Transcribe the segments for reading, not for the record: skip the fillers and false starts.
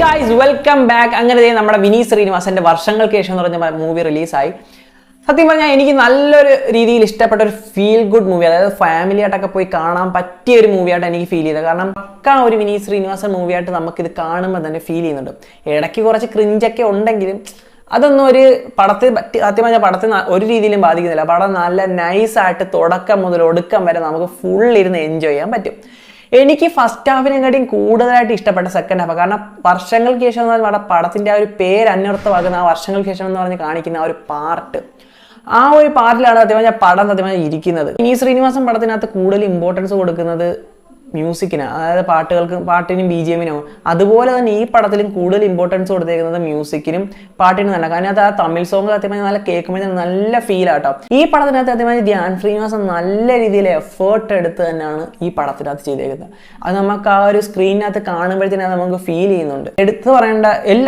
Guys welcome back. അങ്ങനെ നമ്മുടെ വിനീത് ശ്രീനിവാസന്റെ വർഷങ്ങൾക്ക് ശേഷം എന്ന് പറഞ്ഞ മൂവി റിലീസായി. സത്യം പറഞ്ഞാൽ എനിക്ക് നല്ലൊരു രീതിയിൽ ഇഷ്ടപ്പെട്ട ഒരു ഫീൽ ഗുഡ് മൂവി, അതായത് ഫാമിലി ആയിട്ടൊക്കെ പോയി കാണാൻ പറ്റിയ ഒരു മൂവിയായിട്ട് എനിക്ക് ഫീൽ ചെയ്തത്. കാരണം പക്ക ഒരു വിനീത് ശ്രീനിവാസൻ മൂവിയായിട്ട് നമുക്കിത് കാണുമ്പോൾ തന്നെ ഫീൽ ചെയ്യുന്നുണ്ട്. ഇടയ്ക്ക് കുറച്ച് ക്രിഞ്ചൊക്കെ ഉണ്ടെങ്കിലും അതൊന്നും ഒരു പടത്തിൽ സത്യം പറഞ്ഞാൽ പടത്തിൽ ഒരു രീതിയിലും ബാധിക്കുന്നില്ല. പടം നല്ല നൈസായിട്ട് തുടക്കം മുതൽ ഒടുക്കം വരെ നമുക്ക് ഫുൾ ഇരുന്ന് എൻജോയ് ചെയ്യാൻ പറ്റും. എനിക്ക് ഫസ്റ്റ് ഹാഫിനെക്കാട്ടിയും കൂടുതലായിട്ട് ഇഷ്ടപ്പെട്ട സെക്കൻഡ് ഹാഫ്. കാരണം വർഷങ്ങൾക്ക് ശേഷം എന്ന് പറഞ്ഞാൽ പടത്തിന്റെ ആ ഒരു പേര് അന്വർത്ഥമാക്കുന്ന ആ വർഷങ്ങൾക്ക് ശേഷം എന്ന് പറഞ്ഞ് കാണിക്കുന്ന ആ ഒരു പാർട്ട്, ആ ഒരു പാർട്ടിലാണ് സത്യം പറഞ്ഞാൽ പടം സത്യം പറഞ്ഞാൽ ഇരിക്കുന്നത്. വിനീത് ശ്രീനിവാസൻ പടത്തിനകത്ത് കൂടുതൽ ഇമ്പോർട്ടൻസ് കൊടുക്കുന്നത് മ്യൂസിക്കിനാണ്, അതായത് പാട്ടിനും BGM-നും. അതുപോലെ തന്നെ ഈ പടത്തിലും കൂടുതൽ ഇമ്പോർട്ടൻസ് കൊടുത്തേക്കുന്നത് മ്യൂസിക്കിനും പാട്ടിനും തന്നെ. കാരണം അത് ആ തമിഴ് സോങ് സത്യം പറഞ്ഞാൽ നല്ല കേൾക്കുമ്പോൾ നല്ല ഫീൽ ആട്ടോ. ഈ പടത്തിനകത്ത് സത്യം പറഞ്ഞാൽ ധ്യാൻ ശ്രീനിവാസൻ നല്ല രീതിയിൽ എഫേർട്ട് എടുത്ത് തന്നെയാണ് ഈ പടത്തിനകത്ത് ചെയ്തേക്കുന്നത്. അത് നമുക്ക് ആ ഒരു സ്ക്രീനിനകത്ത് കാണുമ്പോഴത്തേനും നമുക്ക് ഫീൽ ചെയ്യുന്നുണ്ട്. എടുത്തു പറയേണ്ട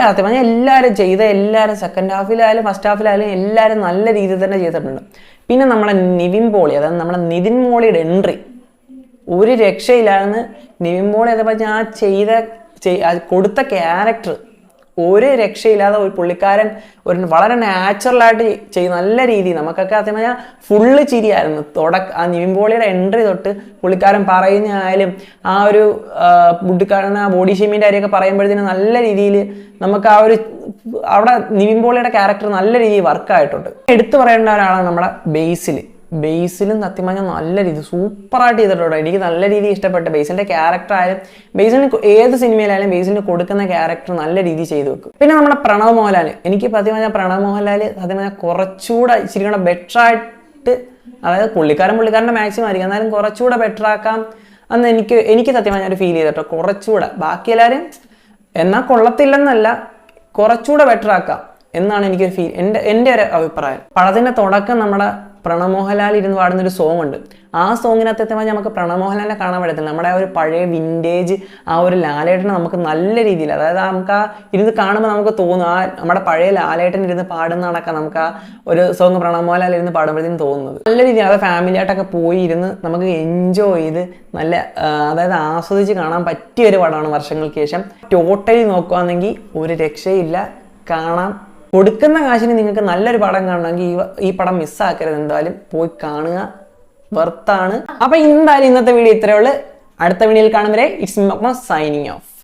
സത്യം പറഞ്ഞാൽ എല്ലാവരും സെക്കൻഡ് ഹാഫിലായാലും ഫസ്റ്റ് ഹാഫിലായാലും എല്ലാവരും നല്ല രീതിയിൽ തന്നെ ചെയ്തിട്ടുണ്ട്. പിന്നെ നമ്മളെ നിവിൻ പോളി, അതായത് നമ്മുടെ നിതിൻ പോളിയുടെ എൻട്രി ഒരു രക്ഷയില്ലാന്ന്. നിവിൻ പോളി അതേപോലെ ഞാൻ കൊടുത്ത ക്യാരക്ടർ ഒരു രക്ഷയില്ലാതെ ഒരു പുള്ളിക്കാരൻ വളരെ നാച്ചുറലായിട്ട് നല്ല രീതിയിൽ നമുക്കൊക്കെ സത്യം പറഞ്ഞാൽ ഫുള്ള് ചിരിയായിരുന്നു. ആ നിവിൻ പോളിയുടെ എൻട്രി തൊട്ട് പുള്ളിക്കാരൻ പറയുന്നതായാലും ആ ഒരു പുള്ളിക്കാരൻ ആ ബോഡി ഷേമിൻ്റെ കാര്യമൊക്കെ പറയുമ്പോഴത്തേനും നല്ല രീതിയിൽ നമുക്ക് ആ ഒരു അവിടെ നിവിൻ പോളിയുടെ ക്യാരക്ടർ നല്ല രീതിയിൽ വർക്കായിട്ടുണ്ട്. എടുത്തു പറയേണ്ട ഒരാളാണ് നമ്മുടെ ബേസിലും സത്യം പറഞ്ഞാൽ നല്ല രീതി സൂപ്പറായിട്ട് ചെയ്തിട്ടുണ്ട്. എനിക്ക് നല്ല രീതിയിൽ ഇഷ്ടപ്പെട്ട ബേസിലിന്റെ ക്യാരക്ടർ ആയാലും ബേസിലിന് ഏത് സിനിമയിലായാലും ബേസിലിന് കൊടുക്കുന്ന ക്യാരക്ടർ നല്ല രീതിയിൽ ചെയ്തു വെക്കും. പിന്നെ നമ്മുടെ പ്രണവ് മോഹൻലാൽ, എനിക്ക് സത്യം പറഞ്ഞാൽ പ്രണവ് മോഹൻലാൽ സത്യം പറഞ്ഞാൽ കുറച്ചുകൂടെ ഇച്ചിരി കൂടെ ബെറ്റർ ആയിട്ട്, അതായത് പുള്ളിക്കാരൻ്റെ മാക്സിമം ആയിരിക്കും, എന്നാലും കുറച്ചുകൂടെ ബെറ്റർ ആക്കാം എന്ന് എനിക്ക് സത്യം പറഞ്ഞാൽ ഒരു ഫീൽ ചെയ്തിട്ടോ. കുറച്ചുകൂടെ ബാക്കി എല്ലാവരും എന്നാൽ കൊള്ളത്തില്ലെന്നല്ല, കുറച്ചുകൂടെ ബെറ്റർ ആക്കാം എന്നാണ് എനിക്കൊരു ഫീൽ, എൻ്റെ ഒരു അഭിപ്രായം. പടത്തിന്റെ തുടക്കം നമ്മുടെ പ്രണവ് മോഹൻലാൽ ഇരുന്ന് പാടുന്നൊരു സോങ് ഉണ്ട്. ആ സോങ്ങിനകത്ത് എത്തുമ്പോൾ നമുക്ക് പ്രണവ് മോഹൻലാലിനെ കാണാൻ പറ്റത്തില്ല. നമ്മുടെ ആ ഒരു പഴയ വിൻറ്റേജ് ആ ഒരു ലാലേട്ടനെ നമുക്ക് നല്ല രീതിയിൽ, അതായത് നമുക്ക് ആ ഇരുന്ന് കാണുമ്പോൾ നമുക്ക് തോന്നും ആ നമ്മുടെ പഴയ ലാലേട്ടൻ ഇരുന്ന് പാടുന്ന കണക്കാ നമുക്ക് ആ ഒരു സോങ് പ്രണവ് മോഹൻലാൽ ഇരുന്ന് പാടുമ്പോഴത്തേക്കും തോന്നുന്നത്. നല്ല രീതിയിൽ അത് ഫാമിലി ആയിട്ടൊക്കെ പോയി ഇരുന്ന് നമുക്ക് എൻജോയ് ചെയ്ത് നല്ല അതായത് ആസ്വദിച്ച് കാണാൻ പറ്റിയ ഒരു പടമാണ് വർഷങ്ങൾക്ക് ശേഷം. ടോട്ടലി നോക്കുകയാണെങ്കിൽ ഒരു രക്ഷയില്ല, കാണാം. കൊടുക്കുന്ന കാശിന് നിങ്ങൾക്ക് നല്ലൊരു പടം കാണണമെങ്കിൽ ഈ പടം മിസ്സാക്കരുത്, എന്തായാലും പോയി കാണുക, വെർത്താണ്. അപ്പൊ എന്തായാലും ഇന്നത്തെ വീഡിയോ ഇത്രയേ ഉള്ളൂ. അടുത്ത വീഡിയോയിൽ കാണും വരെ ഇറ്റ്സ് മീ സൈനിങ് ഓഫ്.